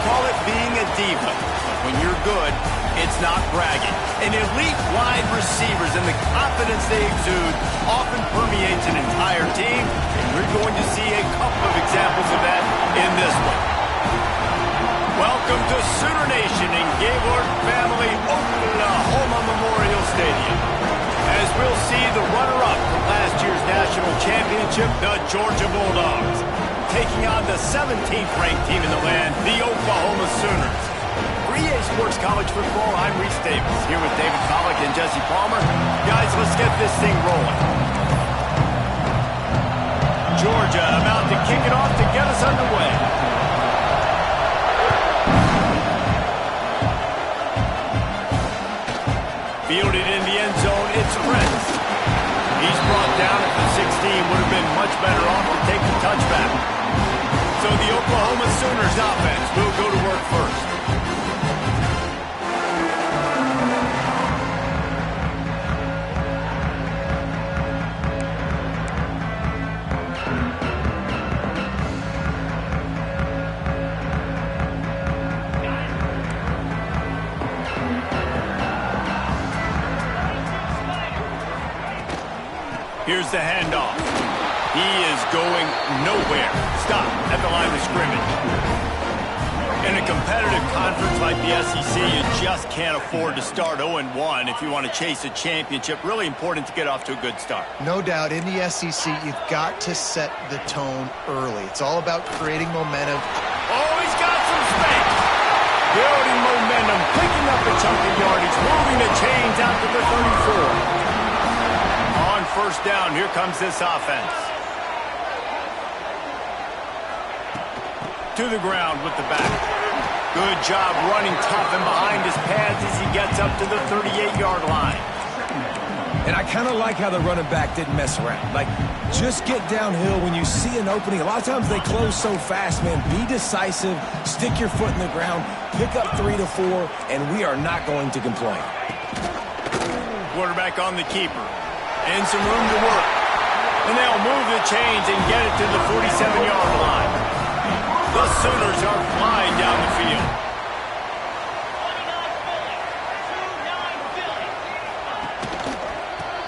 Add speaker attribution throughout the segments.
Speaker 1: call it being a diva. But when you're good, it's not bragging. And elite wide receivers and the confidence they exude often permeates an entire team. And we're going to see a couple of examples of that in this one. Welcome to Sooner Nation and Gaylord family Oklahoma Memorial Stadium. As we'll see the runner-up from last year's national championship, the Georgia Bulldogs, taking on the 17th ranked team in the land, the Oklahoma Sooners. For EA Sports College Football, I'm Reese Davis, here with David Pollack and Jesse Palmer. Guys, let's get this thing rolling. Georgia about to kick it off to get us underway. Fielded in the end zone, it's Prince. He's brought down at the 16, would have been much better off to take the touchback. So the Oklahoma Sooners offense will go to work first. Here's the handoff. He is going nowhere. Stop at the line of scrimmage. In a competitive conference like the SEC, you just can't afford to start 0-1 if you want to chase a championship. Really important to get off to a good start.
Speaker 2: No doubt, in the SEC, you've got to set the tone early. It's all about creating momentum.
Speaker 1: Oh, he's got some space. Building momentum, picking up a chunk of yardage, moving the chains out to the 34. On first down, here comes this offense. To the ground with the back. Good job running tough and behind his pads as he gets up to the 38-yard line.
Speaker 3: And I kind of like how the running back didn't mess around. Like, just get downhill when you see an opening. A lot of times they close so fast, man. Be decisive, stick your foot in the ground, pick up 3 to 4, and we are not going to complain.
Speaker 1: Quarterback on the keeper. And some room to work. And they'll move the chains and get it to the 47-yard line. The Sooners are flying down the field.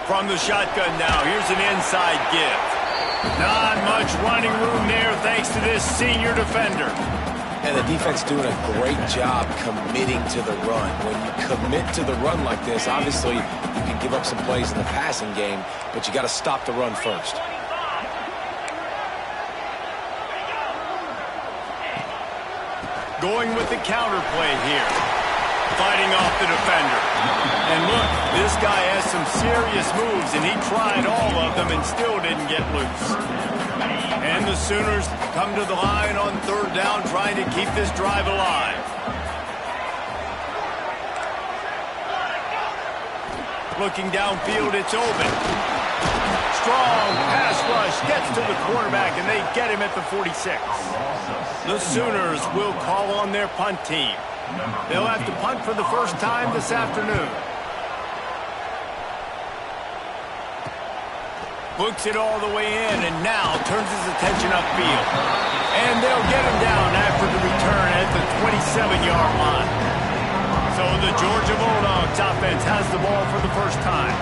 Speaker 1: From the shotgun now, here's an inside give. Not much running room there thanks to this senior defender.
Speaker 3: And the defense doing a great job committing to the run. When you commit to the run like this, obviously you can give up some plays in the passing game, but you got to stop the run first.
Speaker 1: Going with the counter play here. Fighting off the defender. And look, this guy has some serious moves, and he tried all of them and still didn't get loose. And the Sooners come to the line on third down, trying to keep this drive alive. Looking downfield, it's open. Strong pass rush gets to the quarterback, and they get him at the 46. The Sooners will call on their punt team. They'll have to punt for the first time this afternoon. Books it all the way in, and now turns his attention upfield. And they'll get him down after the return at the 27-yard line. So the Georgia Bulldogs offense has the ball for the first time.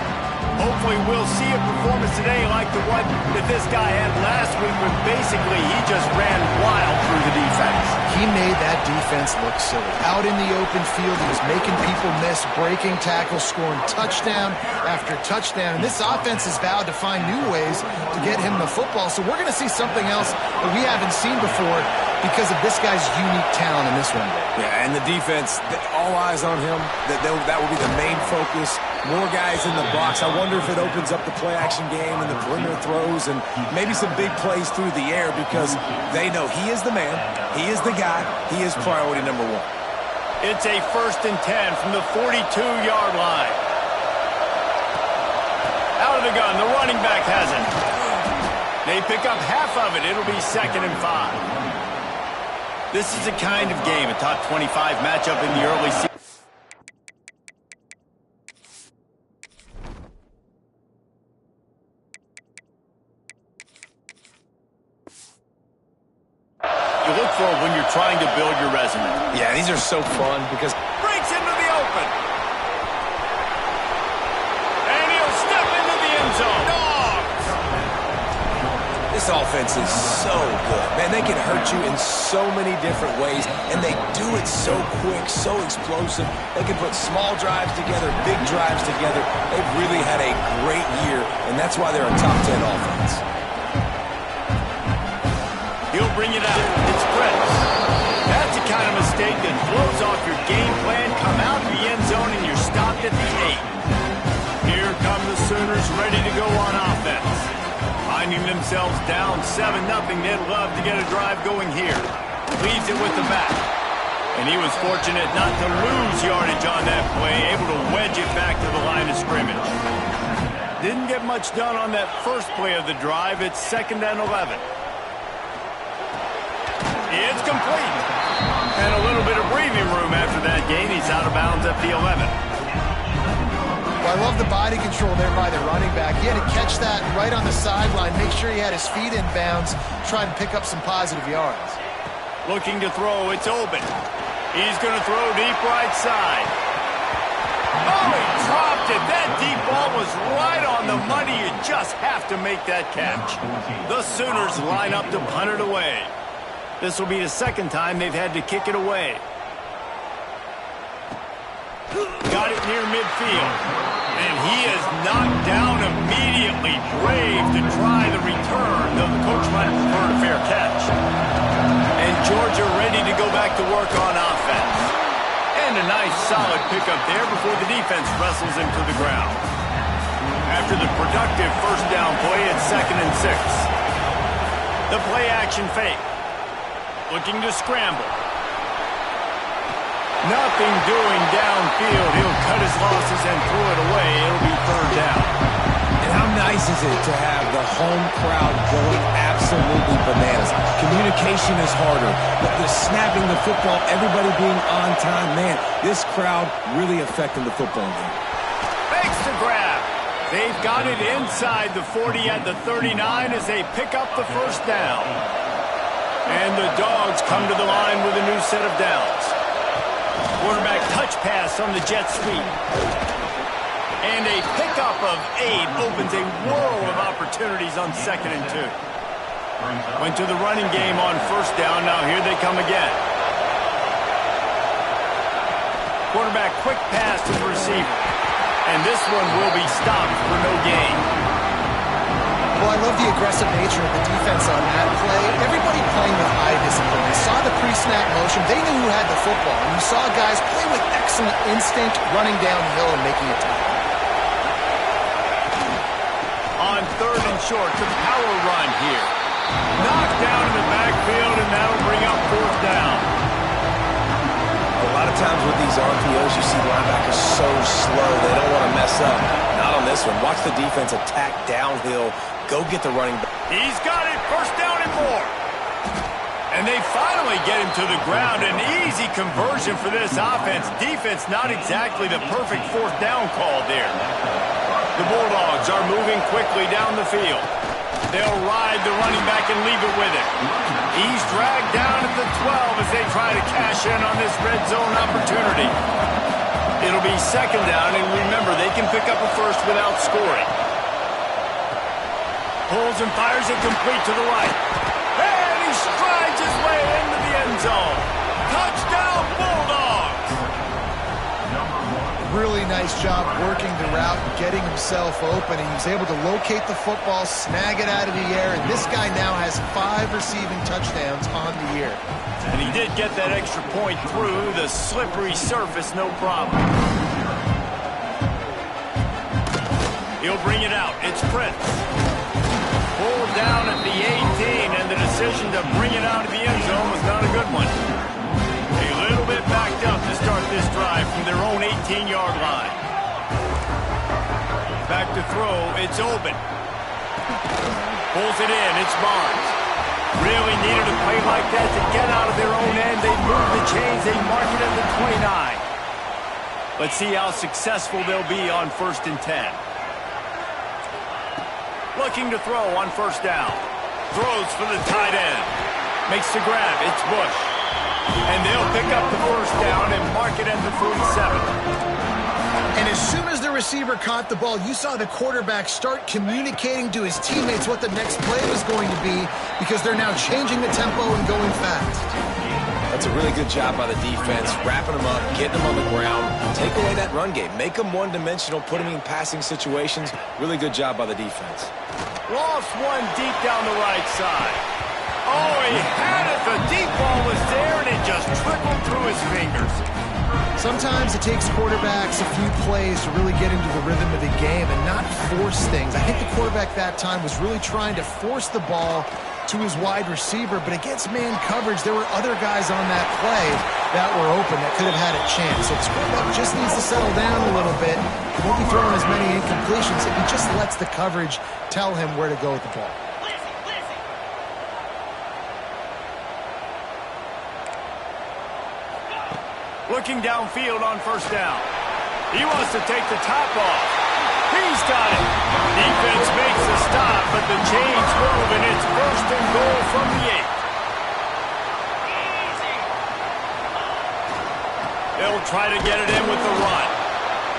Speaker 1: Hopefully we'll see a performance today like the one that this guy had last week, when basically he just ran wild through the defense.
Speaker 2: He made that defense look silly. Out in the open field, he was making people miss, breaking tackles, scoring touchdown after touchdown. And this offense has vowed to find new ways to get him the football. So we're going to see something else that we haven't seen before because of this guy's unique talent in this one.
Speaker 3: Yeah, and the defense, all eyes on him. That will be the main focus. More guys in the box. I wonder if it opens up the play-action game and the perimeter throws and maybe some big plays through the air, because they know he is the man, he is the guy, he is priority number 1.
Speaker 1: It's a 1st and 10 from the 42-yard line. Out of the gun, the running back has it. They pick up half of it. It'll be 2nd and 5. This is a kind of game, a top 25 matchup in the early season. You look for when you're trying to build your resume.
Speaker 3: are so fun because
Speaker 1: breaks into the open. And he'll step into the end zone. Dogs!
Speaker 3: this offense is so good. Man, they can hurt you in so many different ways, and they do it so quick, so explosive. They can put small drives together, big drives together. They've really had a great year, and that's why they're a top 10 offense.
Speaker 1: He'll bring it out. It's Prince. That's the kind of mistake that blows off your game plan. Come out of the end zone and you're stopped at the 8. Here come the Sooners ready to go on offense. Finding themselves down 7-0, they'd love to get a drive going here. Leads it with the back. And he was fortunate not to lose yardage on that play, able to wedge it back to the line of scrimmage. Didn't get much done on that first play of the drive. It's 2nd and 11. It's complete. And a little bit of breathing room after that gain. He's out of bounds at the 11.
Speaker 2: Well, I love the body control there by the running back. He had to catch that right on the sideline, make sure he had his feet in bounds, try and pick up some positive yards.
Speaker 1: Looking to throw, it's open. He's going to throw deep right side. Oh, he dropped it. That deep ball was right on the money. You just have to make that catch. The Sooners line up to punt it away. This will be the second time they've had to kick it away. Got it near midfield. And he is knocked down immediately. Brave to try the return, though the coach might have preferred a fair catch. And Georgia ready to go back to work on offense. And a nice solid pickup there before the defense wrestles him to the ground. After the productive first down play, it's 2nd and 6. The play action fake. Looking to scramble. Nothing doing downfield. He'll cut his losses and throw it away. It'll be 3rd down.
Speaker 3: And how nice is it to have the home crowd going absolutely bananas? Communication is harder, but the snapping the football, everybody being on time, man, this crowd really affecting the football game.
Speaker 1: Fakes to grab. They've got it inside the 40 at the 39 as they pick up the first down. And the Dogs come to the line with a new set of downs. Quarterback touch pass on the jet sweep. And a pickup of 8 opens a world of opportunities on 2nd and 2. Went to the running game on first down. Now here they come again. Quarterback quick pass to the receiver. And this one will be stopped for no gain.
Speaker 2: Well, I love the aggressive nature of the defense on that play. Everybody playing with eye discipline. They saw the pre-snap motion. They knew who had the football. And you saw guys play with excellent instinct, running downhill and making a tackle.
Speaker 1: On 3rd and short, the power run here. Knocked down in the backfield, and that'll bring up 4th down.
Speaker 3: A lot of times with these RPOs, you see linebackers so slow, they don't want to mess up. Not on this one. Watch the defense attack downhill. Go get the running back.
Speaker 1: He's got it. 1st down and more. And they finally get him to the ground. An easy conversion for this offense. Defense not exactly the perfect 4th down call there. The Bulldogs are moving quickly down the field. They'll ride the running back and leave it with him. He's dragged down at the 12 as they try to cash in on this red zone opportunity. It'll be 2nd down, and remember, they can pick up a first without scoring. Pulls and fires it complete to the right. And he strides his way into the end zone. Touchdown, Bulldogs!
Speaker 2: Really nice job working the route and getting himself open. He was able to locate the football, snag it out of the air, and this guy now has 5 receiving touchdowns on the year.
Speaker 1: And he did get that extra point through the slippery surface, no problem. He'll bring it out. It's Prince. Pulled down at the 18, and the decision to bring it out of the end zone was not a good one. A little bit backed up to start this drive from their own 18-yard line. Back to throw, it's open. Pulls it in, it's Barnes. Really needed a play like that to get out of their own end. They move the chains, they mark it at the 29. Let's see how successful they'll be on 1st and 10. Looking to throw on 1st down. Throws for the tight end. Makes the grab. It's Bush. And they'll pick up the first down and mark it at the 47.
Speaker 2: And as soon as the receiver caught the ball, you saw the quarterback start communicating to his teammates what the next play was going to be because they're now changing the tempo and going fast.
Speaker 3: That's a really good job by the defense, wrapping them up, getting them on the ground, take away that run game, make them one-dimensional, put them in passing situations. Really good job by the defense.
Speaker 1: Lost one deep down the right side. Oh, he had it. The deep ball was there, and it just trickled through his fingers.
Speaker 2: Sometimes it takes quarterbacks a few plays to really get into the rhythm of the game and not force things. I think the quarterback that time was really trying to force the ball to his wide receiver, but against man coverage, there were other guys on that play that were open that could have had a chance. So this quarterback just needs to settle down a little bit. He won't be throwing as many incompletions if he just lets the coverage tell him where to go with the ball.
Speaker 1: Looking downfield on first down. He wants to take the top off. He's got it. Defense makes the stop, but the chains move, and it's first and goal from the 8. They'll try to get it in with the run.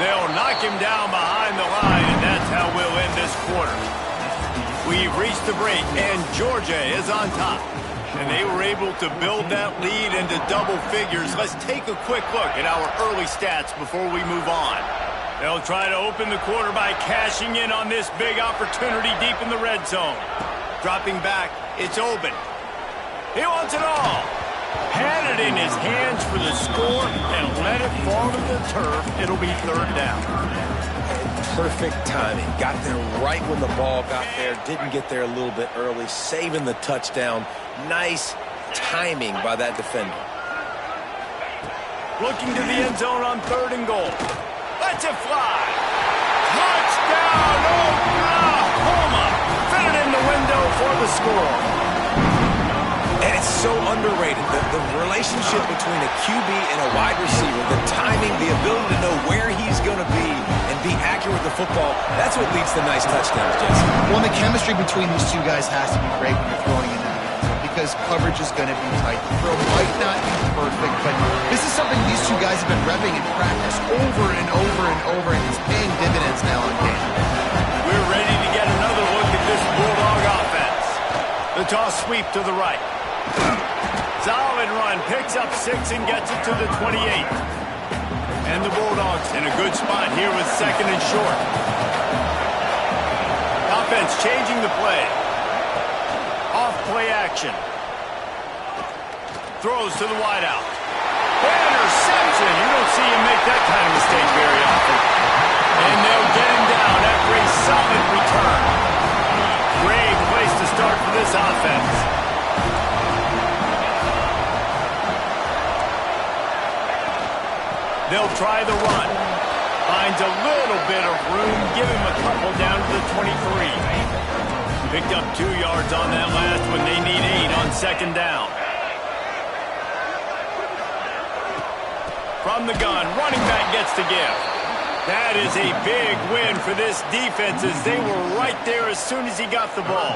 Speaker 1: They'll knock him down behind the line, and that's how we'll end this quarter. We've reached the break, and Georgia is on top. And they were able to build that lead into double figures. Let's take a quick look at our early stats before we move on. They'll try to open the quarter by cashing in on this big opportunity deep in the red zone. Dropping back, it's open. He wants it all. Had it in his hands for the score and let it fall to the turf. It'll be third down.
Speaker 3: Perfect timing. Got there right when the ball got there. Didn't get there a little bit early. Saving the touchdown. Nice timing by that defender.
Speaker 1: Looking to the end zone on third and goal. Let's it fly. Touchdown, Oklahoma. Fit it in the window for the score.
Speaker 3: And it's so underrated. The relationship between a QB and a wide receiver, the timing, the ability to know where he's going to be and be accurate with the football, that's what leads to nice touchdowns, Jesse.
Speaker 2: Well, the chemistry between these two guys has to be great when you're throwing into the end zone because coverage is going to be tight. The throw might not be perfect, but this is something these two guys have been repping in practice over and over and over, and it's paying dividends now on game.
Speaker 1: We're ready to get another look at this Bulldog offense. The toss sweep to the right. Solid run, picks up 6 and gets it to the 28. And the Bulldogs in a good spot here with second and short. Offense changing the play. Off play action. Throws to the wideout. Interception. You don't see him make that kind of mistake very often. And they'll get him down after a solid return. Great place to start for this offense. They'll try the run. Finds a little bit of room. Give him a couple down to the 23. Picked up 2 yards on that last one. They need 8 on second down. From the gun, running back gets to give. That is a big win for this defense as they were right there as soon as he got the ball.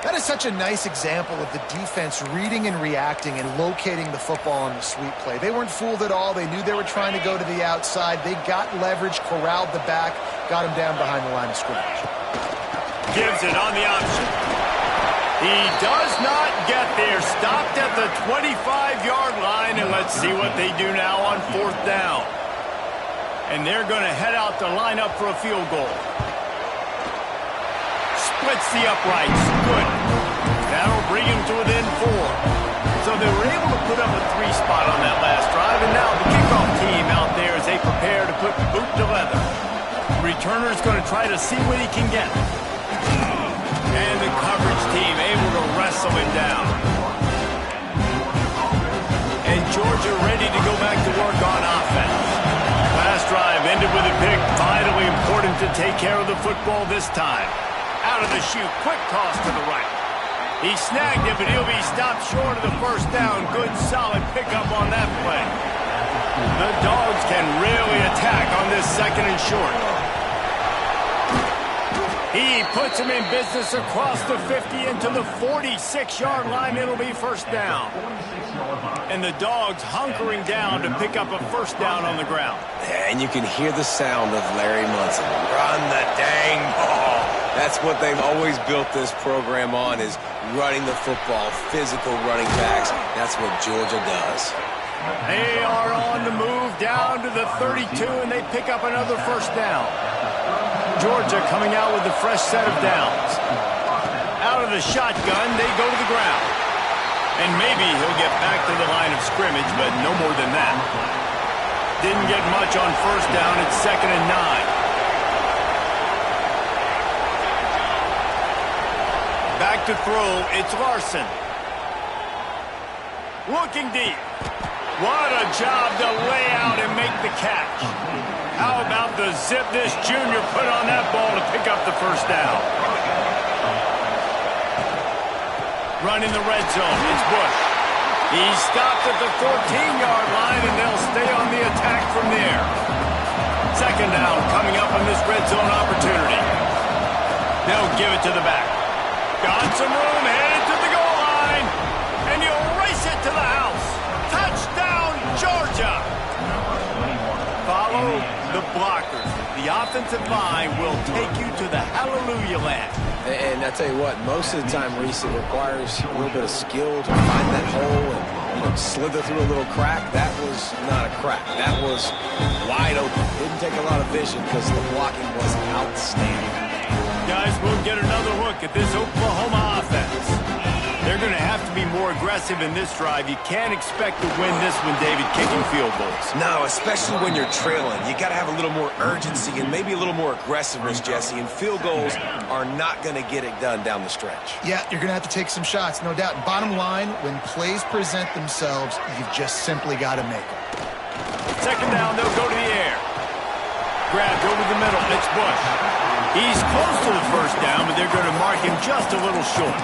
Speaker 2: That is such a nice example of the defense reading and reacting and locating the football on the sweep play. They weren't fooled at all. They knew they were trying to go to the outside. They got leverage, corralled the back, got him down behind the line of scrimmage.
Speaker 1: Gives it on the option. He does not get there. Stopped at the 25-yard line, and let's see what they do now on fourth down. And they're going to head out to line up for a field goal. Splits the uprights. Good. That'll bring him to within 4. So they were able to put up a 3 spot on that last drive, and now the kickoff team out there as they prepare to put boot to leather. The returner's going to try to see what he can get. And the coverage team able to wrestle him down. And Georgia ready to go back to work on offense. Last drive ended with a pick. Vitally important to take care of the football this time. Out of the chute, quick toss to the right. He snagged it, but he'll be stopped short of the first down. Good, solid pickup on that play. The Dogs can really attack on this second and short. He puts him in business across the 50 into the 46-yard line. It'll be first down. And the Dogs hunkering down to pick up a first down on the ground.
Speaker 3: And you can hear the sound of Larry Munson. Run the dang ball. That's what they've always built this program on, is running the football, physical running backs. That's what Georgia does.
Speaker 1: They are on the move down to the 32, and they pick up another first down. Georgia coming out with a fresh set of downs. Out of the shotgun, they go to the ground. And maybe he'll get back to the line of scrimmage, but no more than that. Didn't get much on first down. It's 2nd and 9. Back to throw. It's Larson. Looking deep. What a job to lay out and make the catch. How about the zip this junior put on that ball to pick up the first down? Running the red zone. It's Bush. He stopped at the 14-yard line, and they'll stay on the attack from there. 2nd down coming up on this red zone opportunity. They'll give it to the back. Got some room, headed to the goal line, and he'll race it to the house. Touchdown, Georgia! Follow the blockers. The offensive line will take you to the hallelujah land.
Speaker 3: And I tell you what, most of the time, Reese, it requires a little bit of skill to find that hole and slither through a little crack. That was not a crack. That was wide open. Didn't take a lot of vision because the blocking was outstanding.
Speaker 1: Guys, we'll get another look at this Oklahoma offense. They're going to have to be more aggressive in this drive. You can't expect to win this one, David, kicking field goals.
Speaker 3: No, especially when you're trailing. You got to have a little more urgency and maybe a little more aggressiveness, Jesse. And field goals are not going to get it done down the stretch.
Speaker 2: Yeah, you're going to have to take some shots, no doubt. And bottom line, when plays present themselves, you've just simply got to make them.
Speaker 1: 2nd down, they'll go to the air. Grabbed over the middle. It's Bush. He's close to the first down, but they're going to mark him just a little short.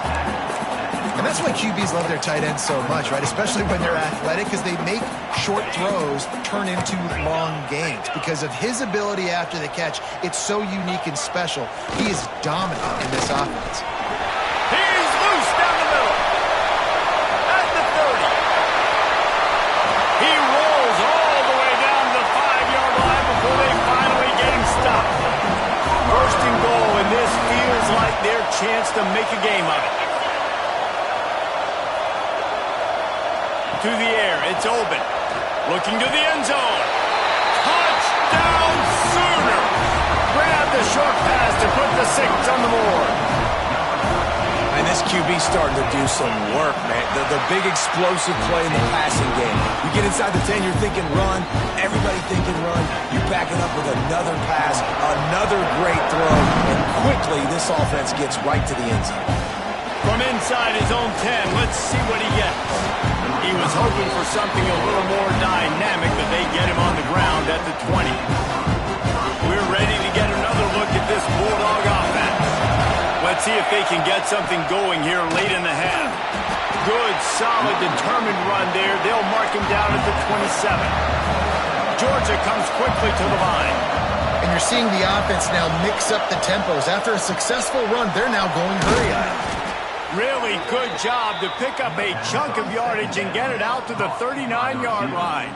Speaker 2: And that's why QBs love their tight ends so much, right? Especially when they're athletic, because they make short throws turn into long gains. Because of his ability after the catch, it's so unique and special. He is dominant in this offense.
Speaker 1: He's loose down the middle. At the 30. He rolls all the way down to the 5-yard line before they finally get him stopped. 1st and goal, and this feels like their chance to make a game of it. To the air, it's Oben. Looking to the end zone. Touchdown, Sooners! Grab the short pass to put the 6 on the board.
Speaker 3: And this QB's starting to do some work, man. The big explosive play in the passing game. You get inside the 10, you're thinking run. Everybody thinking run. You're backing up with another pass, another great throw, and quickly this offense gets right to the end zone.
Speaker 1: From inside his own 10, let's see what he gets. He was hoping for something a little more dynamic, but they get him on the ground at the 20. We're ready to get another look at this Bulldog offense. Let's see if they can get something going here late in the half. Good, solid, determined run there. They'll mark him down at the 27. Georgia comes quickly to the line.
Speaker 2: And you're seeing the offense now mix up the tempos. After a successful run, they're now going hurry-up.
Speaker 1: Really good job to pick up a chunk of yardage and get it out to the 39-yard line.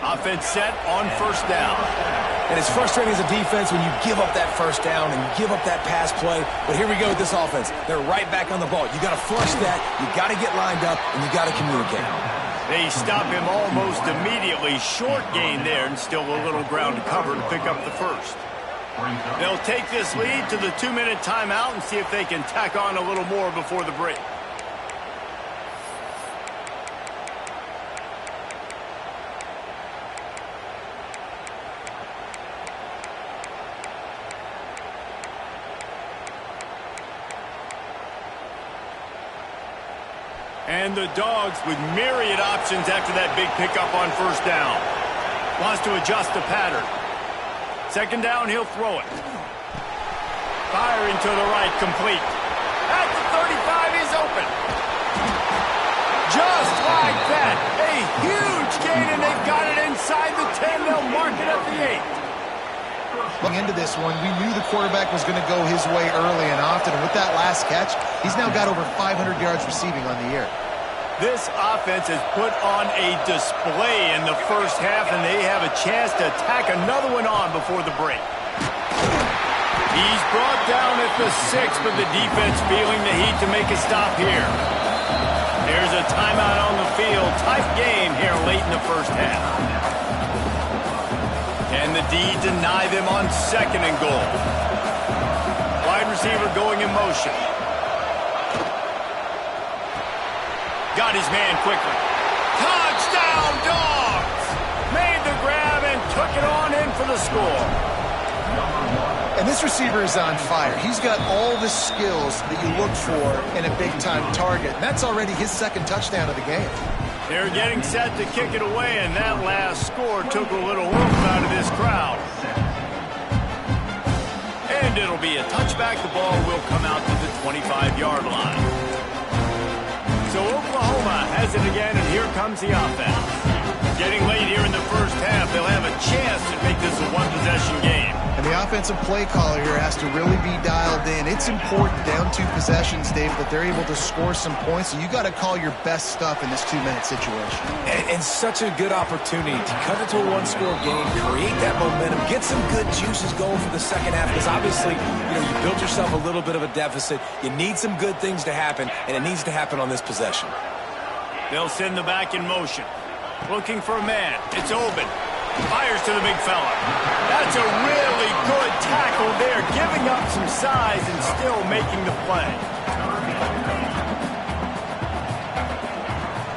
Speaker 1: Offense set on first down.
Speaker 3: And it's frustrating as a defense when you give up that first down and you give up that pass play. But here we go with this offense. They're right back on the ball. You got to flush that. You got to get lined up, and you got to communicate.
Speaker 1: They stop him almost immediately. Short gain there, and still a little ground to cover to pick up the first. They'll take this lead to the 2-minute timeout and see if they can tack on a little more before the break. And the Dogs with myriad options after that big pickup on first down. Wants to adjust the pattern. 2nd down, he'll throw it. Firing to the right, complete. At the 35, he's open. Just like that. A huge gain, and they've got it inside the 10. They'll mark it at the 8.
Speaker 2: Going into this one, we knew the quarterback was going to go his way early and often. And with that last catch, he's now got over 500 yards receiving on the year.
Speaker 1: This offense has put on a display in the first half, and they have a chance to tack another one on before the break. He's brought down at the 6, but the defense feeling the heat to make a stop here. There's a timeout on the field. Tight game here late in the first half. And the D deny them on 2nd and goal. Wide receiver going in motion. Got his man quickly. Touchdown, Dogs! Made the grab and took it on in for the score.
Speaker 2: And this receiver is on fire. He's got all the skills that you look for in a big-time target. And that's already his 2nd touchdown of the game.
Speaker 1: They're getting set to kick it away, and that last score took a little oomph out of this crowd. And it'll be a touchback. The ball will come out to the 25-yard line. So Oklahoma has it again, and here comes the offense. Getting late here in the first half, they'll have a chance to make this a one-possession game.
Speaker 2: And the offensive play caller here has to really be dialed in. It's important down 2 possessions, Dave, that they're able to score some points. So you got to call your best stuff in this 2-minute situation.
Speaker 3: And such a good opportunity to cut into a 1-score game, create that momentum, get some good juices going for the second half. Because obviously, you built yourself a little bit of a deficit. You need some good things to happen, and it needs to happen on this possession.
Speaker 1: They'll send the back in motion. Looking for a man. It's open. Fires to the big fella. That's a really good tackle there, giving up some size and still making the play.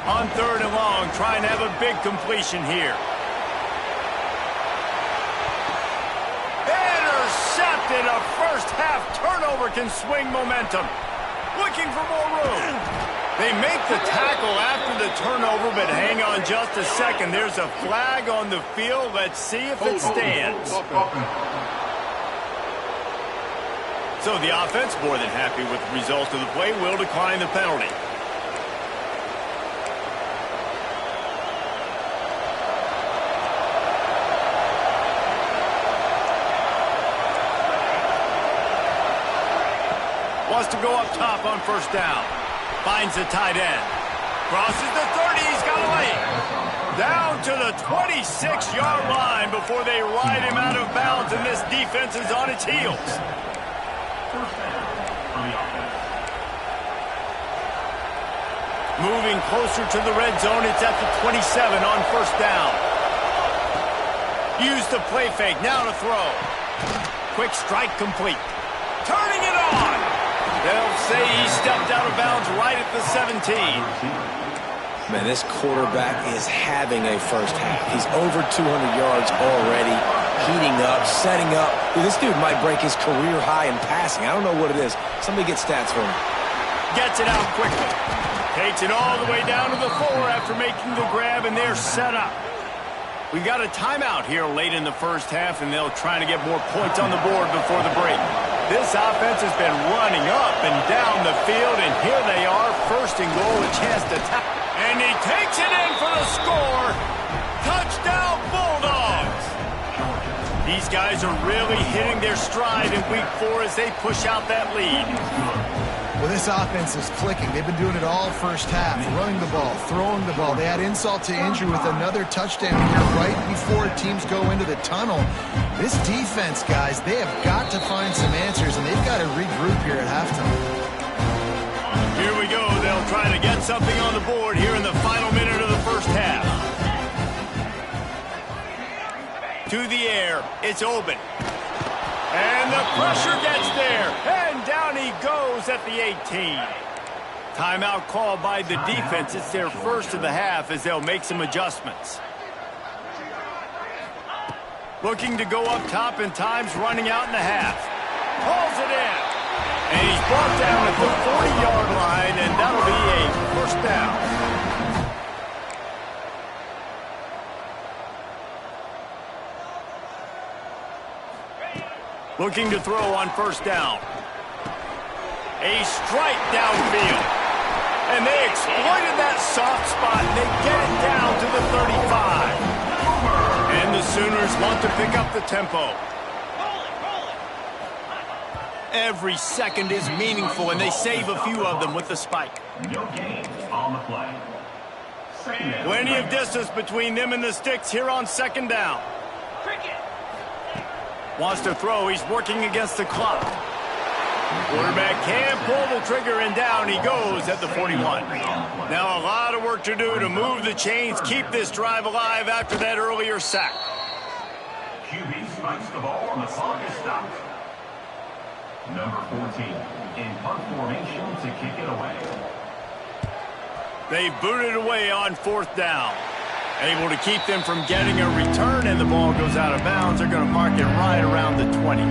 Speaker 1: On 3rd and long, trying to have a big completion here. Intercepted. A first-half turnover can swing momentum. Looking for more room. They make the tackle after the turnover, but hang on just a second. There's a flag on the field. Let's see if it stands. So the offense, more than happy with the result of the play, will decline the penalty. Wants to go up top on 1st down. Finds the tight end. Crosses the 30. He's got a lane. Down to the 26-yard line before they ride him out of bounds, and this defense is on its heels. Moving closer to the red zone. It's at the 27 on 1st down. Use the play fake. Now to throw. Quick strike complete. Turning it on. They'll say he stepped out of bounds right at the 17.
Speaker 3: Man, this quarterback is having a first half. He's over 200 yards already, heating up, setting up. Dude, this dude might break his career high in passing. I don't know what it is. Somebody get stats for him.
Speaker 1: Gets it out quickly. Takes it all the way down to the 4 after making the grab, and they're set up. We've got a timeout here late in the first half, and they'll try to get more points on the board before the break. This offense has been running up and down the field, and here they are, 1st and goal, a chance to tap. And he takes it in for the score. Touchdown, Bulldogs. These guys are really hitting their stride in week 4 as they push out that lead.
Speaker 2: Well, this offense is clicking. They've been doing it all first half, running the ball, throwing the ball. They add insult to injury with another touchdown here right before teams go into the tunnel. This defense, guys, they have got to find some answers, and they've got to regroup here at halftime.
Speaker 1: Here we go. They'll try to get something on the board here in the final minute of the first half. To the air. It's open. And the pressure gets there. And down he goes at the 18. Timeout called by the defense. It's their first of the half as they'll make some adjustments. Looking to go up top, and time's running out in the half. Pulls it in. And he's brought down at the 40-yard line, and that'll be a 1st down. Looking to throw on 1st down. A strike downfield. And they exploited that soft spot, and they get it down to the 35. And the Sooners want to pick up the tempo. Every second is meaningful, and they save a few of them with the spike.
Speaker 4: No gain on the play.
Speaker 1: Plenty of distance between them and the sticks here on second down. Wants to throw. He's working against the clock. Quarterback can't pull the trigger, and down he goes at the 41. Now a lot of work to do to move the chains, keep this drive alive after that earlier sack.
Speaker 4: QB spikes the ball, and the clock is stopped. Number 14 in punt formation to kick it away.
Speaker 1: They booted away on fourth down. Able to keep them from getting a return, and the ball goes out of bounds. They're going to mark it right around the 20.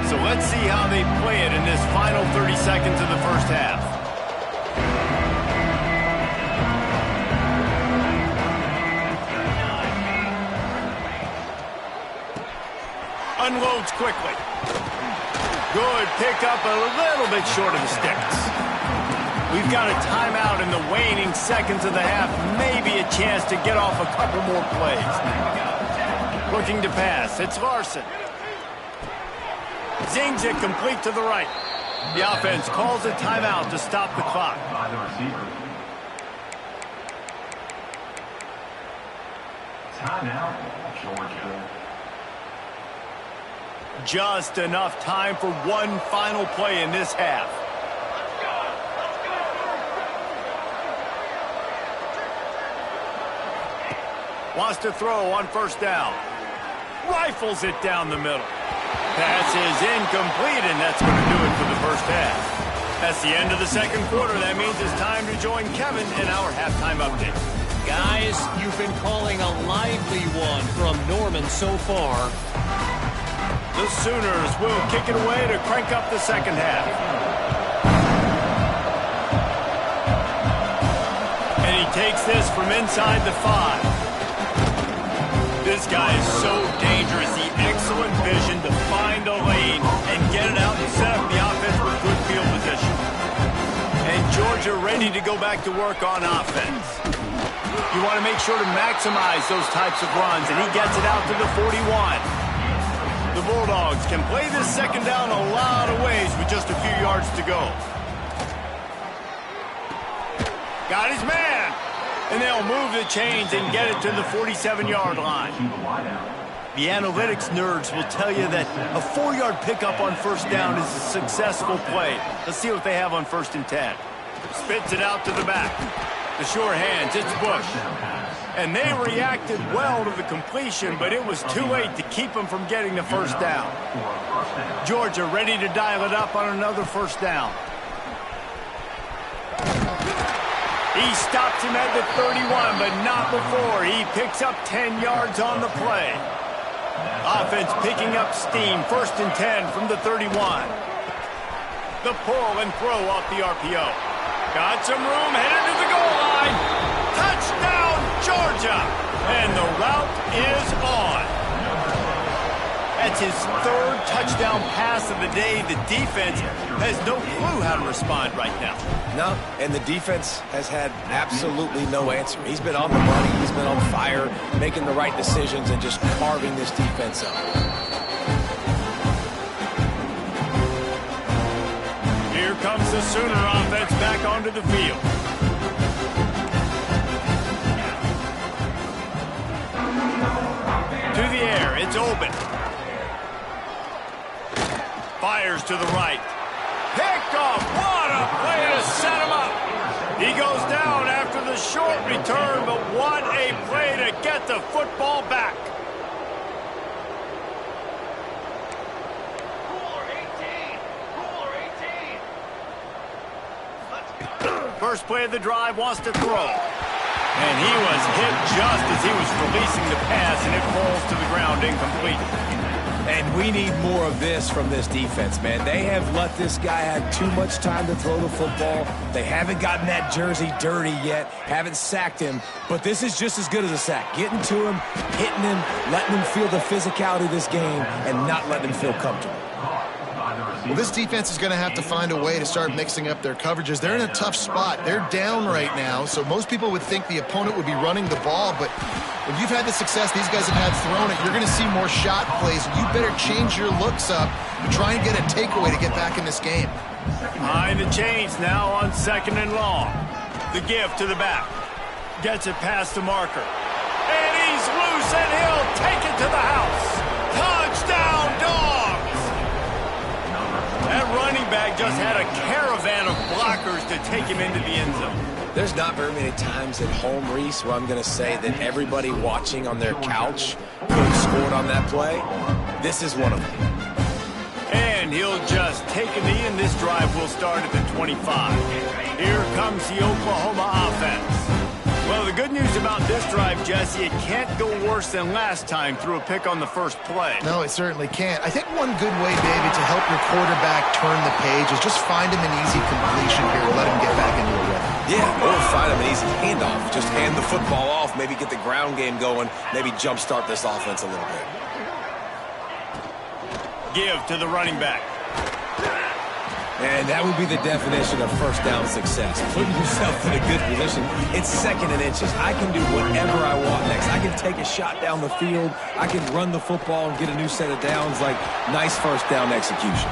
Speaker 1: So let's see how they play it in this final 30 seconds of the first half. Unloads quickly. Good pickup, a little bit short of the sticks. We've got a timeout in the waning seconds of the half. Maybe a chance to get off a couple more plays. Looking to pass. It's Larson. Zings it complete to the right. The offense calls a timeout to stop the clock.
Speaker 4: By the receiver. Timeout, Georgia.
Speaker 1: Just enough time for one final play in this half. Wants to throw on first down. Rifles it down the middle. Pass is incomplete, and that's going to do it for the first half. That's the end of the second quarter. That means it's time to join Kevin in our halftime update.
Speaker 5: Guys, you've been calling a lively one from Norman so far.
Speaker 1: The Sooners will kick it away to crank up the second half. And he takes this from inside the 5. This guy is so dangerous. The excellent vision to find a lane and get it out and set up the offense with good field position. And Georgia ready to go back to work on offense. You want to make sure to maximize those types of runs, and he gets it out to the 41. The Bulldogs can play this second down a lot of ways with just a few yards to go. Got his man. And they'll move the chains and get it to the 47-yard line. The analytics nerds will tell you that a 4-yard pickup on first down is a successful play. Let's see what they have on 1st and 10. Spits it out to the back. The sure hands, it's Bush. And they reacted well to the completion, but it was too late to keep them from getting the first down. Georgia ready to dial it up on another first down. He stops him at the 31, but not before. He picks up 10 yards on the play. Offense picking up steam. 1st and 10 from the 31. The pull and throw off the RPO. Got some room, headed to the goal line. Touchdown, Georgia! And the route is on. That's his 3rd touchdown pass of the day. The defense has no clue how to respond right now.
Speaker 3: No, and the defense has had absolutely no answer. He's been on the money. He's been on fire, making the right decisions and just carving this defense up.
Speaker 1: Here comes the Sooner offense back onto the field. To the air, it's open. Fires to the right. Picked off. What a play to set him up. He goes down after the short return, but what a play to get the football back. First play of the drive, wants to throw. And he was hit just as he was releasing the pass, and it falls to the ground incomplete.
Speaker 3: And we need more of this from this defense, man. They have let this guy have too much time to throw the football. They haven't gotten that jersey dirty yet, haven't sacked him. But this is just as good as a sack. Getting to him, hitting him, letting him feel the physicality of this game, and not letting him feel comfortable.
Speaker 2: Well, this defense is going to have to find a way to start mixing up their coverages. They're in a tough spot. They're down right now, so most people would think the opponent would be running the ball, but when you've had the success these guys have had throwing it, you're going to see more shot plays. You better change your looks up and try and get a takeaway to get back in this game.
Speaker 1: Behind the chains now on 2nd and long. The give to the back. Gets it past the marker. And he's loose, and he'll take it to the house. Touchdown, Dogs! That running back just had a caravan of blockers to take him into the end zone.
Speaker 3: There's not very many times at home, Reese, where I'm going to say that everybody watching on their couch could have scored on that play. This is one of them.
Speaker 1: And he'll just take a knee, and this drive will start at the 25. Here comes the Oklahoma offense. Well, the good news about this drive, Jesse, it can't go worse than last time through a pick on the first play.
Speaker 2: No, it certainly can't. I think one good way, David, to help your quarterback turn the page is just find him an easy completion here to let him get back into a rhythm.
Speaker 3: Yeah, or find him an easy handoff. Just hand the football off, maybe get the ground game going, maybe jumpstart this offense a little bit.
Speaker 1: Give to the running back.
Speaker 3: And that would be the definition of first down success. Putting yourself in a good position. It's 2nd and inches. I can do whatever I want next. I can take a shot down the field. I can run the football and get a new set of downs. Like, nice first down execution.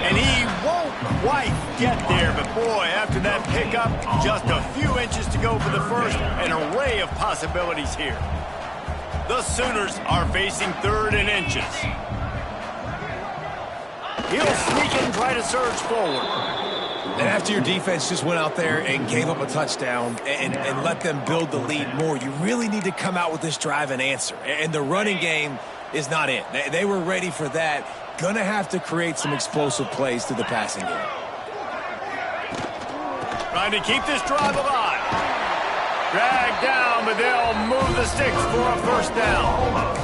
Speaker 1: And he won't quite get there, but boy, after that pickup, just a few inches to go for the first. An array of possibilities here. The Sooners are facing 3rd and inches. He'll sneak and try to surge forward.
Speaker 3: And after your defense just went out there and gave up a touchdown and let them build the lead more, you really need to come out with this drive and answer. And the running game is not it. They were ready for that. Gonna have to create some explosive plays through the passing game.
Speaker 1: Trying to keep this drive alive. Dragged down, but they'll move the sticks for a first down.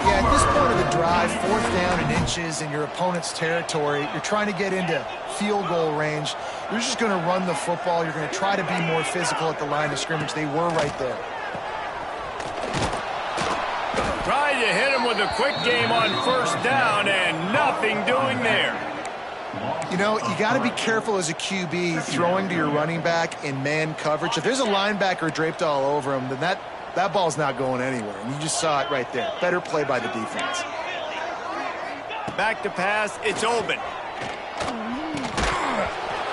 Speaker 2: Yeah, at this point of the drive, 4th down and inches in your opponent's territory, you're trying to get into field goal range. You're just going to run the football. You're going to try to be more physical at the line of scrimmage. They were right there.
Speaker 1: Tried to hit him with a quick game on first down, and nothing doing there.
Speaker 2: You know, you got to be careful as a QB throwing to your running back in man coverage. If there's a linebacker draped all over him, then that ball's not going anywhere. And you just saw it right there. Better play by the defense.
Speaker 1: Back to pass. It's open.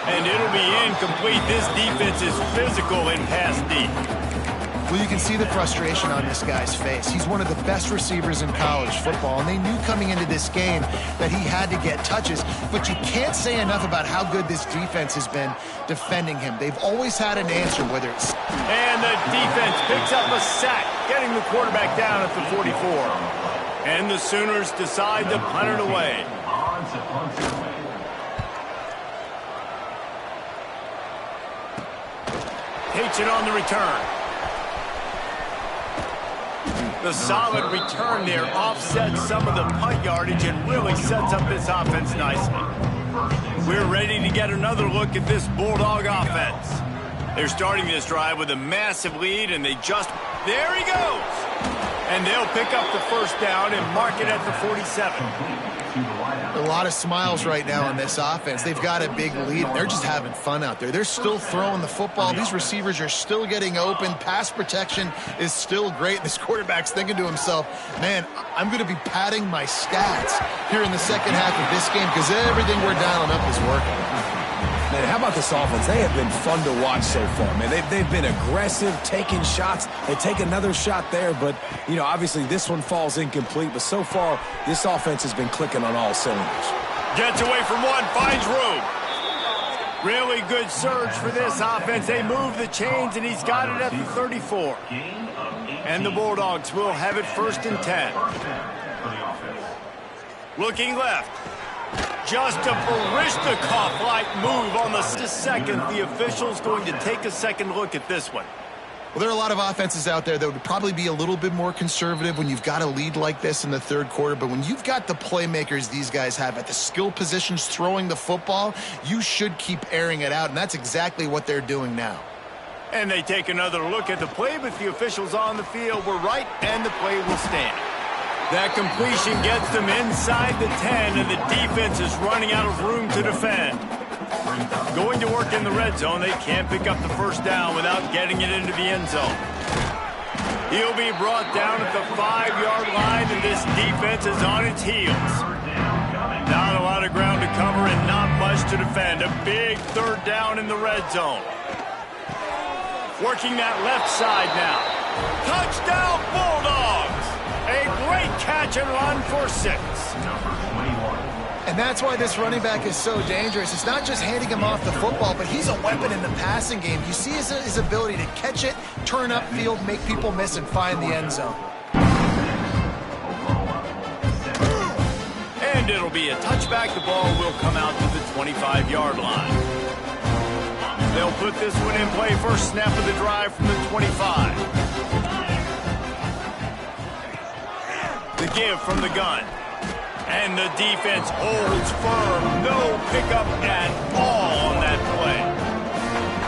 Speaker 1: And it'll be incomplete. This defense is physical in pass deep.
Speaker 2: Well, you can see the frustration on this guy's face. He's one of the best receivers in college football, and they knew coming into this game that he had to get touches, but you can't say enough about how good this defense has been defending him. They've always had an answer, whether it's...
Speaker 1: And the defense picks up a sack, getting the quarterback down at the 44. And the Sooners decide to punt it away. Takes it on the return. The solid return there offsets some of the punt yardage and really sets up this offense nicely. We're ready to get another look at this Bulldog offense. They're starting this drive with a massive lead, and they just... There he goes! And they'll pick up the first down and mark it at the 47.
Speaker 2: A lot of smiles right now on this offense. They've got a big lead. They're just having fun out there. They're still throwing the football. These receivers are still getting open. Pass protection is still great. This quarterback's thinking to himself, man, I'm going to be padding my stats here in the second half of this game because everything we're dialing up is working.
Speaker 3: Man, how about this offense? They have been fun to watch so far, man. They've been aggressive, taking shots. They take another shot there, but, you know, obviously this one falls incomplete. But so far, this offense has been clicking on all cylinders.
Speaker 1: Gets away from one, finds room. Really good surge for this offense. They move the chains, and he's got it at the 34. And the Bulldogs will have it 1st and 10. Looking left. Just a Barishnikov-like move on the second. The official's going to take a second look at this one.
Speaker 2: Well, there are a lot of offenses out there that would probably be a little bit more conservative when you've got a lead like this in the third quarter. But when you've got the playmakers these guys have at the skill positions throwing the football, you should keep airing it out. And that's exactly what they're doing now.
Speaker 1: And they take another look at the play, but the officials on the field were right, and the play will stand. That completion gets them inside the 10, and the defense is running out of room to defend. Going to work in the red zone, they can't pick up the first down without getting it into the end zone. He'll be brought down at the 5-yard line, and this defense is on its heels. Not a lot of ground to cover and not much to defend. A big third down in the red zone. Working that left side now. Touchdown, Bulldogs! A great catch and run for 6.
Speaker 2: And that's why this running back is so dangerous. It's not just handing him off the football, but he's a weapon in the passing game. You see his ability to catch it, turn upfield, make people miss, and find the end zone.
Speaker 1: And it'll be a touchback. The ball will come out to the 25-yard line. They'll put this one in play. First snap of the drive from the 25. The give from the gun. And the defense holds firm. No pickup at all on that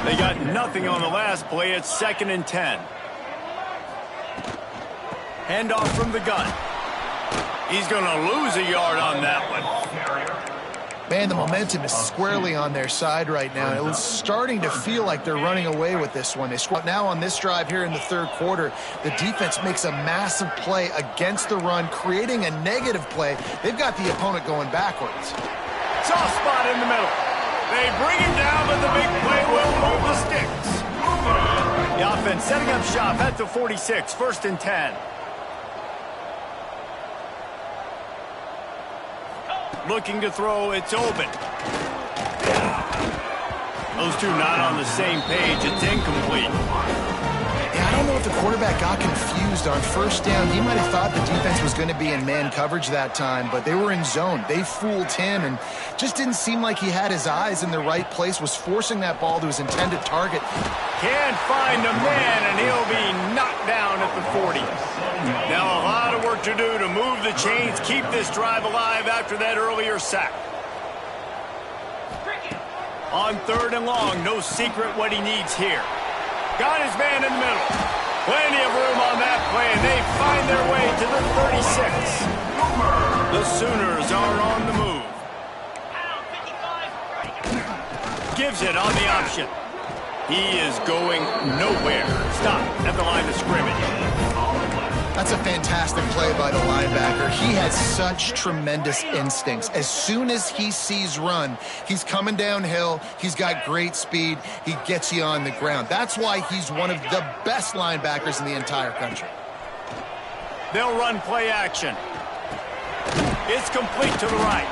Speaker 1: play. They got nothing on the last play. It's 2nd and 10. Handoff from the gun. He's going to lose a yard on that one.
Speaker 2: Man, the momentum is squarely on their side right now. It was starting to feel like they're running away with this one. They score now on this drive here in the third quarter. The defense makes a massive play against the run, creating a negative play. They've got the opponent going backwards.
Speaker 1: Soft spot in the middle. They bring him down, but the big play will move the sticks. The offense setting up shop at the 46, 1st and 10. Looking to throw, it's open. Those two not on the same page. It's incomplete.
Speaker 2: Yeah, I don't know if the quarterback got confused on first down. He might have thought the defense was going to be in man coverage that time, but they were in zone. They fooled him and just didn't seem like he had his eyes in the right place, was forcing that ball to his intended target.
Speaker 1: Can't find a man, and he'll be knocked down at the 40. Now a lot of work to do to move the chains, keep this drive alive after that earlier sack. On 3rd and long, no secret what he needs here. Got his man in the middle. Plenty of room on that play, and they find their way to the 36. The Sooners are on the move. Gives it on the option. He is going nowhere. Stop at the line of scrimmage.
Speaker 2: That's a fantastic play by the linebacker. He has such tremendous instincts. As soon as he sees run, he's coming downhill. He's got great speed. He gets you on the ground. That's why he's one of the best linebackers in the entire country.
Speaker 1: They'll run play action. It's complete to the right.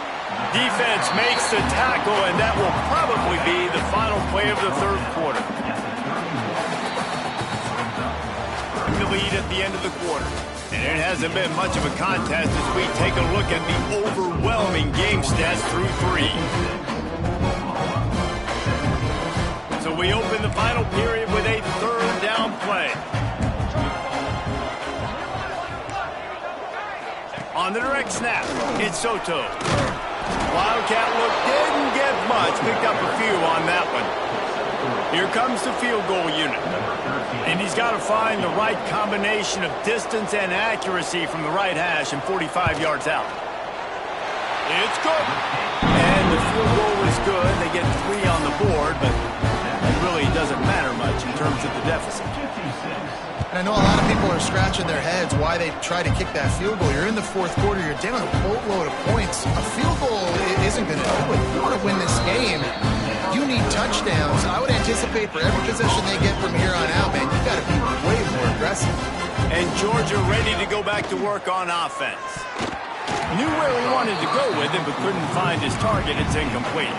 Speaker 1: Defense makes the tackle, and that will probably be the final play of the third quarter. The lead at the end of the quarter. And it hasn't been much of a contest as we take a look at the overwhelming game stats through 3. So we open the final period with a third down play. On the direct snap, it's Soto. Wildcat look didn't get much, picked up a few on that one. Here comes the field goal unit. And he's got to find the right combination of distance and accuracy from the right hash and 45 yards out. It's good. And the field goal is good. They get 3 on the board, but it really doesn't matter much in terms of the deficit.
Speaker 2: And I know a lot of people are scratching their heads why they try to kick that field goal. You're in the fourth quarter. You're down a boatload of points. A field goal isn't going to do it. You want to win this game, you need touchdowns. I would anticipate for every possession they get from here on out, man, you've got to be way more aggressive.
Speaker 1: And Georgia ready to go back to work on offense. Knew where he wanted to go with it, but couldn't find his target. It's incomplete.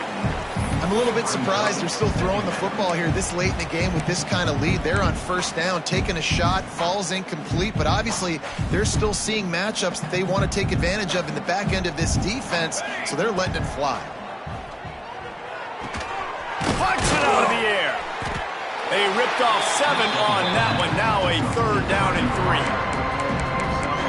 Speaker 2: I'm a little bit surprised they're still throwing the football here this late in the game with this kind of lead. They're on first down, taking a shot, falls incomplete, but obviously they're still seeing matchups that they want to take advantage of in the back end of this defense, so they're letting it fly.
Speaker 1: Punch it out of the air. They ripped off 7 on that one. Now a third down and 3.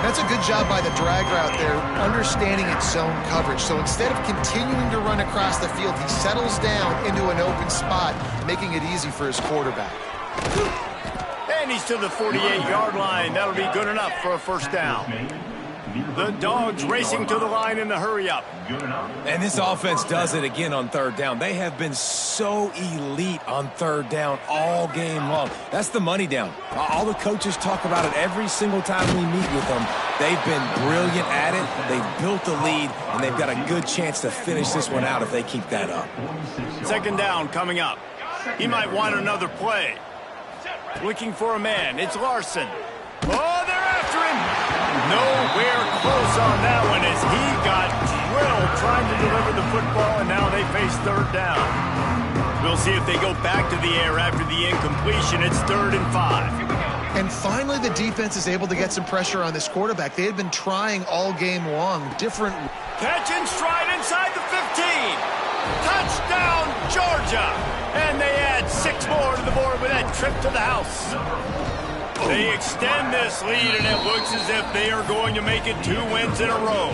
Speaker 2: That's a good job by the drag route there, understanding its zone coverage. So instead of continuing to run across the field, he settles down into an open spot, making it easy for his quarterback.
Speaker 1: And he's to the 48-yard line. That'll be good enough for a first down. The Dogs racing to the line in the hurry-up.
Speaker 3: And this offense does it again on third down. They have been so elite on third down all game long. That's the money down. All the coaches talk about it every single time we meet with them. They've been brilliant at it. They've built the lead, and they've got a good chance to finish this one out if they keep that up.
Speaker 1: Second down coming up. He might want another play. Looking for a man. It's Larson. Oh, they're after him. Nowhere close on that one as he got drilled trying to deliver the football, and now they face third down. We'll see if they go back to the air after the incompletion. It's 3rd and 5.
Speaker 2: And finally, the defense is able to get some pressure on this quarterback. They had been trying all game long. Different.
Speaker 1: Catch and stride inside the 15. Touchdown, Georgia. And they add 6 more to the board with that trip to the house. They extend this lead, and it looks as if they are going to make it 2 wins in a row.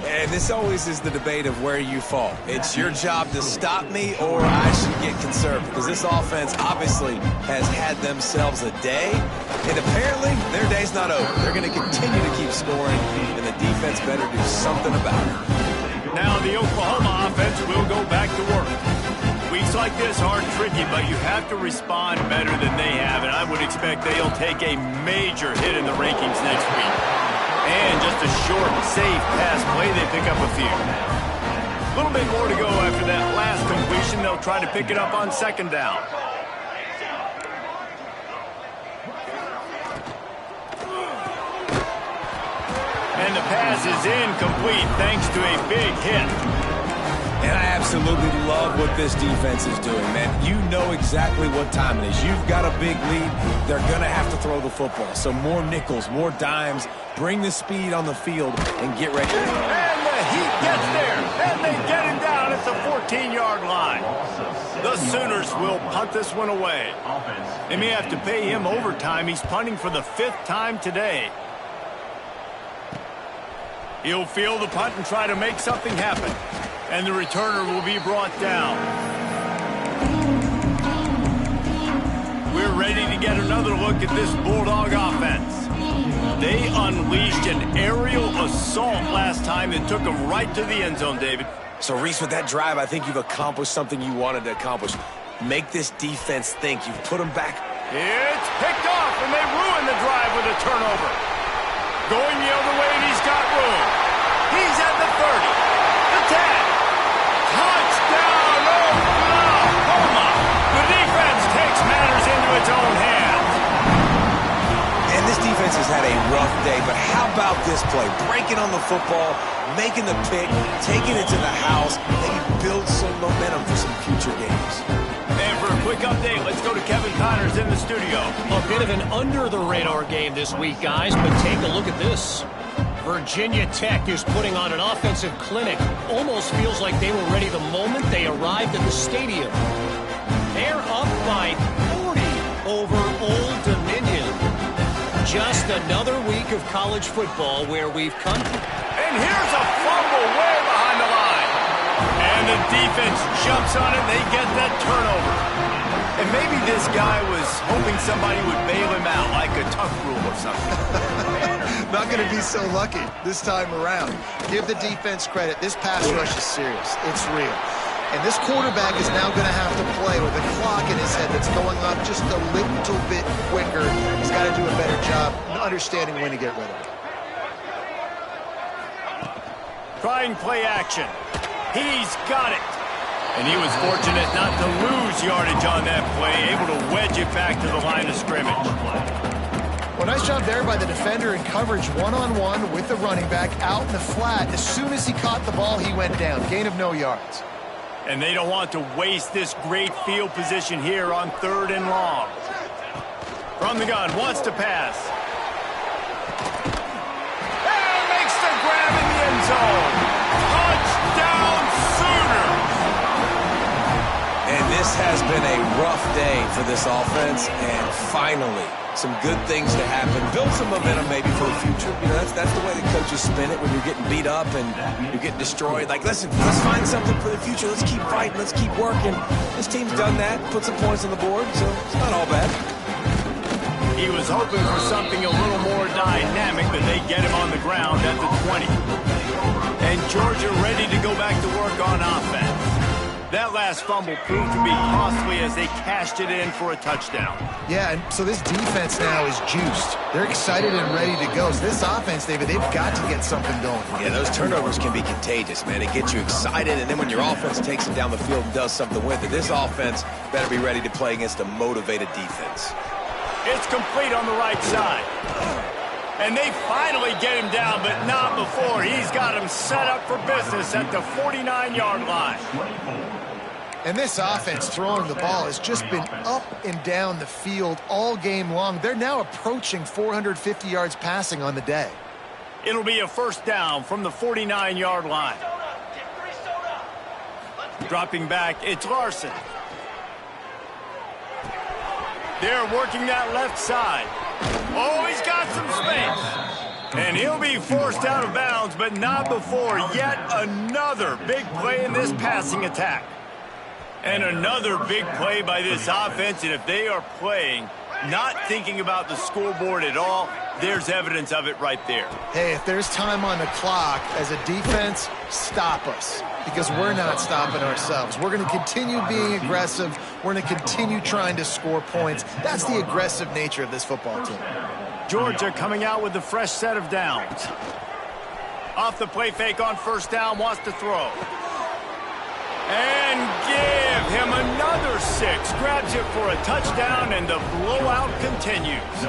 Speaker 3: And this always is the debate of where you fall. It's your job to stop me, or I should get conservative, because this offense obviously has had themselves a day, and apparently their day's not over. They're going to continue to keep scoring, and the defense better do something about it.
Speaker 1: Now the Oklahoma offense will go back to work. Weeks like this are tricky, but you have to respond better than they have, and I would expect they'll take a major hit in the rankings next week. And just a short, safe pass play, they pick up a few. A little bit more to go after that last completion. They'll try to pick it up on second down. And the pass is incomplete thanks to a big hit.
Speaker 3: And I absolutely love what this defense is doing, man. You know exactly what time it is. You've got a big lead. They're going to have to throw the football. So more nickels, more dimes. Bring the speed on the field and get ready.
Speaker 1: And the Heat gets there. And they get him down at the 14-yard line. The Sooners will punt this one away. They may have to pay him overtime. He's punting for the 5th time today. He'll field the punt and try to make something happen. And the returner will be brought down. We're ready to get another look at this Bulldog offense. They unleashed an aerial assault last time that took them right to the end zone, David.
Speaker 3: So, Reese, with that drive, I think you've accomplished something you wanted to accomplish. Make this defense think. You've put them back.
Speaker 1: It's picked off, and they ruin the drive with a turnover. Going the other way, and he's got room. He's at the 30, the 10. Touchdown, Oklahoma! The defense takes matters into its own hands.
Speaker 3: And this defense has had a rough day, but how about this play? Breaking on the football, making the pick, taking it to the house, maybe build some momentum for some future games.
Speaker 1: And for a quick update, let's go to Kevin Connors in the studio.
Speaker 5: A bit of an under-the-radar game this week, guys, but take a look at this. Virginia Tech is putting on an offensive clinic. Almost feels like they were ready the moment they arrived at the stadium. They're up by 40 over Old Dominion. Just another week of college football where we've come.
Speaker 1: And here's a fumble way behind the line. And the defense jumps on it. They get that turnover. And maybe this guy was hoping somebody would bail him out like a tuck rule or something.
Speaker 2: Not going to be so lucky this time around. Give the defense credit. This pass rush is serious. It's real. And this quarterback is now going to have to play with a clock in his head that's going up just a little bit quicker. He's got to do a better job understanding when to get rid of it.
Speaker 1: Trying play action. He's got it. And he was fortunate not to lose yardage on that play, able to wedge it back to the line of scrimmage.
Speaker 2: Well, nice job there by the defender in coverage one-on-one with the running back out in the flat. As soon as he caught the ball, he went down. Gain of no yards.
Speaker 1: And they don't want to waste this great field position here on 3rd and long. From the gun, wants to pass. And makes the grab in the end zone. Touchdown, Sooners!
Speaker 3: And this has been a rough day for this offense, and finally, some good things to happen. Build some momentum maybe for the future. You know, that's the way the coaches spin it when you're getting beat up and you're getting destroyed. Like, listen, let's find something for the future. Let's keep fighting. Let's keep working. This team's done that, put some points on the board, so it's not all bad.
Speaker 1: He was hoping for something a little more dynamic, but they get him on the ground at the 20. And Georgia ready to go back to work on offense. That last fumble proved to be costly as they cashed it in for a touchdown.
Speaker 2: Yeah, and so this defense now is juiced. They're excited and ready to go. So this offense, David, they've got to get something going.
Speaker 3: Yeah, those turnovers can be contagious, man. It gets you excited, and then when your offense takes it down the field and does something with it, this offense better be ready to play against a motivated defense.
Speaker 1: It's complete on the right side. And they finally get him down, but not before. He's got him set up for business at the 49-yard line.
Speaker 2: And this offense throwing the ball has just been up and down the field all game long. They're now approaching 450 yards passing on the day.
Speaker 1: It'll be a first down from the 49-yard line. Dropping back, it's Larson. They're working that left side. Oh, he's got some space. And he'll be forced out of bounds, but not before yet another big play in this passing attack. And another big play by this offense, and if they are playing, not thinking about the scoreboard at all, there's evidence of it right there.
Speaker 2: Hey, if there's time on the clock, as a defense, stop us. Because we're not stopping ourselves. We're going to continue being aggressive. We're going to continue trying to score points. That's the aggressive nature of this football team.
Speaker 1: Georgia coming out with a fresh set of downs. Off the play fake on first down, wants to throw. And give him another 6. Grabs it for a touchdown, and the blowout continues.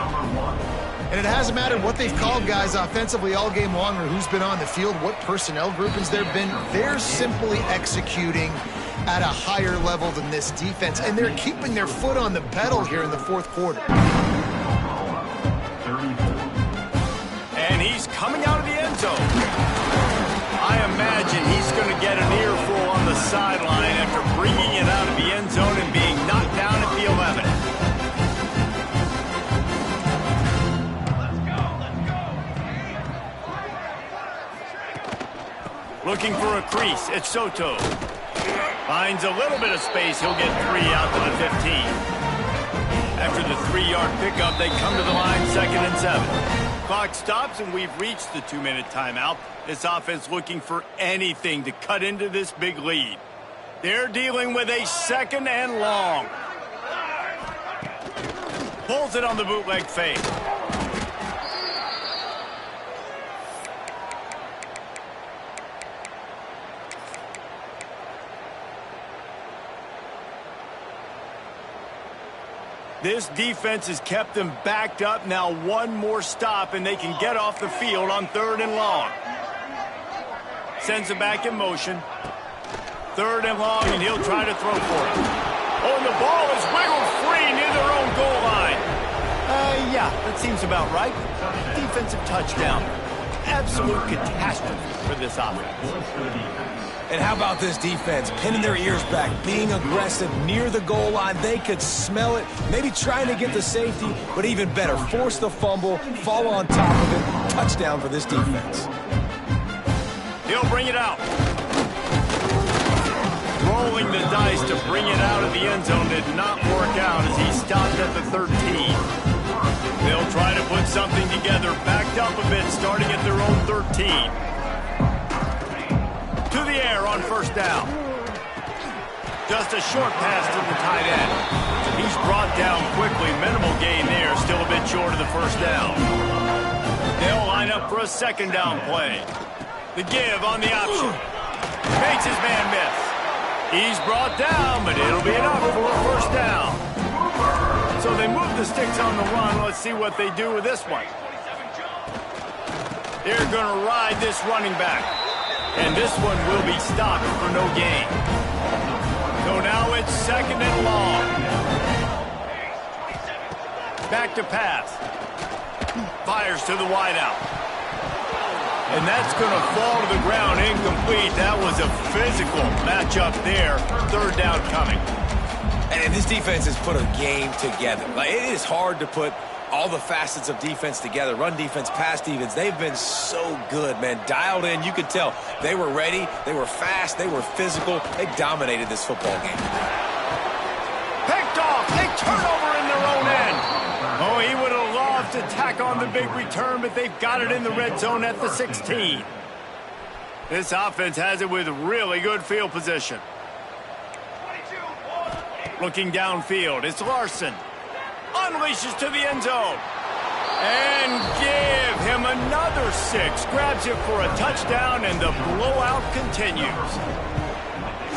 Speaker 2: And it hasn't mattered what they've called guys offensively all game long or who's been on the field, what personnel groupings there have been. They're simply executing at a higher level than this defense, and they're keeping their foot on the pedal here in the fourth quarter.
Speaker 1: And he's coming out of the end zone. I imagine he's going to get an earful on the sideline after bringing it out of the end zone and being knocked down at the 11. Looking for a crease, it's Soto. Finds a little bit of space, he'll get 3 out to the 15. After the 3-yard pickup, they come to the line, 2nd and 7. Clock stops, and we've reached the 2-minute timeout. This offense looking for anything to cut into this big lead. They're dealing with a 2nd and long. Pulls it on the bootleg fake. This defense has kept them backed up. Now one more stop, and they can get off the field on 3rd and long. Sends it back in motion. 3rd and long, and he'll try to throw for it. Oh, and the ball is wiggled free near their own goal line. Yeah, that seems about right. Defensive touchdown. Absolute catastrophe for this offense.
Speaker 3: And how about this defense? Pinning their ears back, being aggressive near the goal line. They could smell it, maybe trying to get the safety, but even better, force the fumble, fall on top of it. Touchdown for this defense.
Speaker 1: He'll bring it out. Rolling the dice to bring it out of the end zone did not work out as he stopped at the 13. They'll try to put something together, backed up a bit, starting at their own 13. To the air on first down. Just a short pass to the tight end. He's brought down quickly. Minimal gain there. Still a bit short of the first down. They'll line up for a 2nd down play. The give on the option. Makes his man miss. He's brought down, but it'll be enough for a first down. So they move the sticks on the run. Let's see what they do with this one. They're going to ride this running back. And this one will be stopped for no gain. So now it's 2nd and long. Back to pass. Fires to the wideout. And that's going to fall to the ground incomplete. That was a physical matchup there. 3rd down coming.
Speaker 3: And this defense has put a game together. Like, it is hard to put all the facets of defense together. Run defense, pass defense. They've been so good, man. Dialed in. You could tell they were ready. They were fast. They were physical. They dominated this football game.
Speaker 1: Picked off. They turn over in their own end. Oh, he would have loved to tack on the big return, but they've got it in the red zone at the 16. This offense has it with really good field position. Looking downfield, it's Larson. Unleashes to the end zone. And give him another 6. Grabs it for a touchdown, and the blowout continues.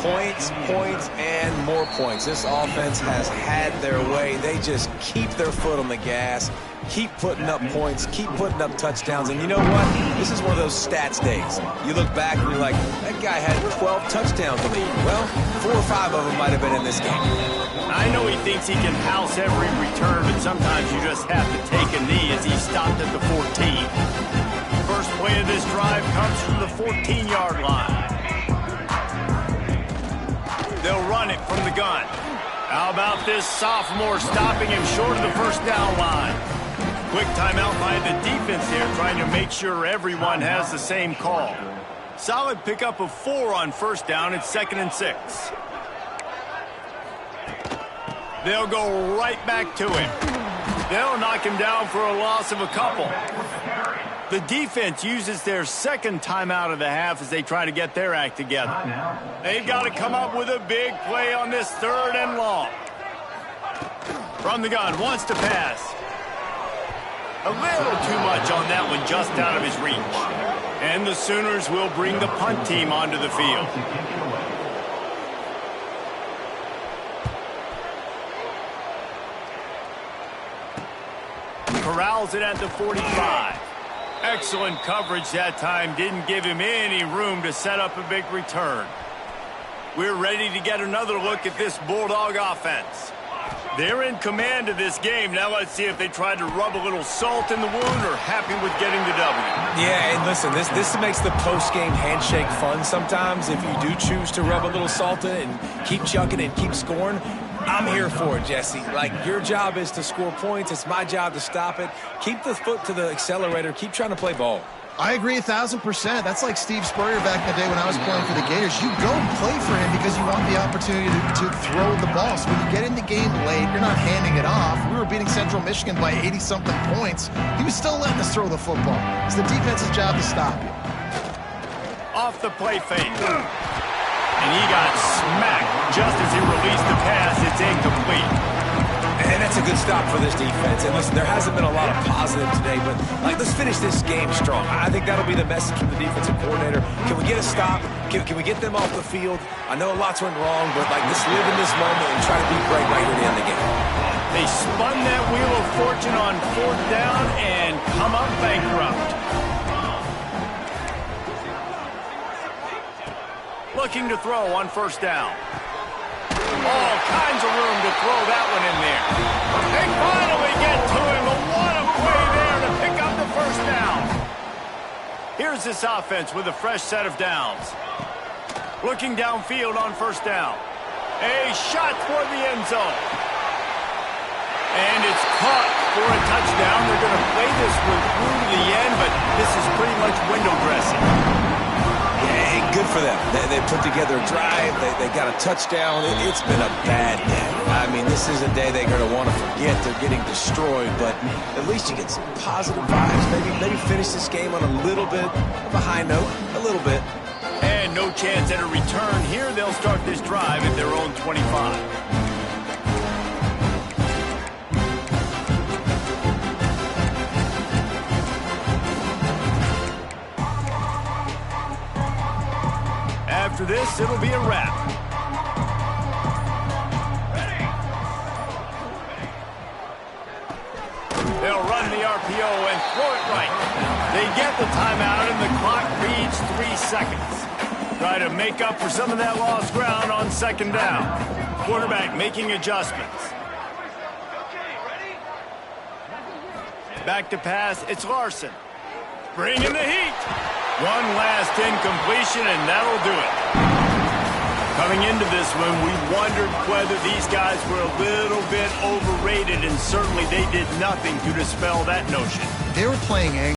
Speaker 3: Points, points, and more points. This offense has had their way. They just keep their foot on the gas, keep putting up points, keep putting up touchdowns. And you know what? This is one of those stats days. You look back and you're like, that guy had 12 touchdowns in the year. Well, 4 or 5 of them might have been in this game.
Speaker 1: I know he thinks he can house every return, but sometimes you just have to take a knee as he stopped at the 14. First play of this drive comes from the 14-yard line. They'll run it from the gun. How about this sophomore stopping him short of the first down line? Quick timeout by the defense there, trying to make sure everyone has the same call. Solid pickup of 4 on first down. It's 2nd and 6. They'll go right back to him. They'll knock him down for a loss of a couple. The defense uses their second timeout of the half as they try to get their act together. They've got to come up with a big play on this 3rd and long. From the gun, wants to pass. A little too much on that one, just out of his reach. And the Sooners will bring the punt team onto the field. Corrals it at the 45. Excellent coverage that time. Didn't give him any room to set up a big return. We're ready to get another look at this Bulldog offense. They're in command of this game. Now let's see if they try to rub a little salt in the wound or happy with getting the W.
Speaker 3: Yeah, and listen, this makes the post-game handshake fun sometimes. If you do choose to rub a little salt in it and keep chucking and keep scoring, I'm here for it, Jesse. Like, your job is to score points. It's my job to stop it. Keep the foot to the accelerator. Keep trying to play ball.
Speaker 2: I agree 1,000%. That's like Steve Spurrier back in the day when I was playing for the Gators. You go and play for him because you want the opportunity to throw the ball. So when you get in the game late, you're not handing it off. We were beating Central Michigan by 80-something points. He was still letting us throw the football. It's the defense's job to stop you.
Speaker 1: Off the play fake. And he got smacked just as he released the pass. It's incomplete.
Speaker 3: And that's a good stop for this defense. And listen, there hasn't been a lot of positive today, but let's finish this game strong. I think that'll be the message from the defensive coordinator. Can we get a stop? Can we get them off the field? I know lots went wrong, but let's live in this moment and try to be great right here at the end of the game.
Speaker 1: They spun that wheel of fortune on 4th down and come up bankrupt. Looking to throw on 1st down. All kinds of room to throw that one in there. They finally get to him. What a play there to pick up the 1st down. Here's this offense with a fresh set of downs. Looking downfield on 1st down. A shot toward the end zone. And it's caught for a touchdown. They're going to play this one through to the end, but this is pretty much window dressing.
Speaker 3: Yeah, good for them. They put together a drive. They got a touchdown. It's been a bad day. I mean, this is a day they're going to want to forget. They're getting destroyed, but at least you get some positive vibes. Maybe finish this game on a little bit of a high note, a little bit.
Speaker 1: And no chance at a return here. They'll start this drive at their own 25. After this, it'll be a wrap. They'll run the RPO and throw it right. They get the timeout, and the clock reads 3 seconds. Try to make up for some of that lost ground on 2nd down. Quarterback making adjustments. Back to pass, it's Larson. Bringing the heat. One last incompletion, and that'll do it. Coming into this one, we wondered whether these guys were a little bit overrated, and certainly they did nothing to dispel that notion.
Speaker 2: They were playing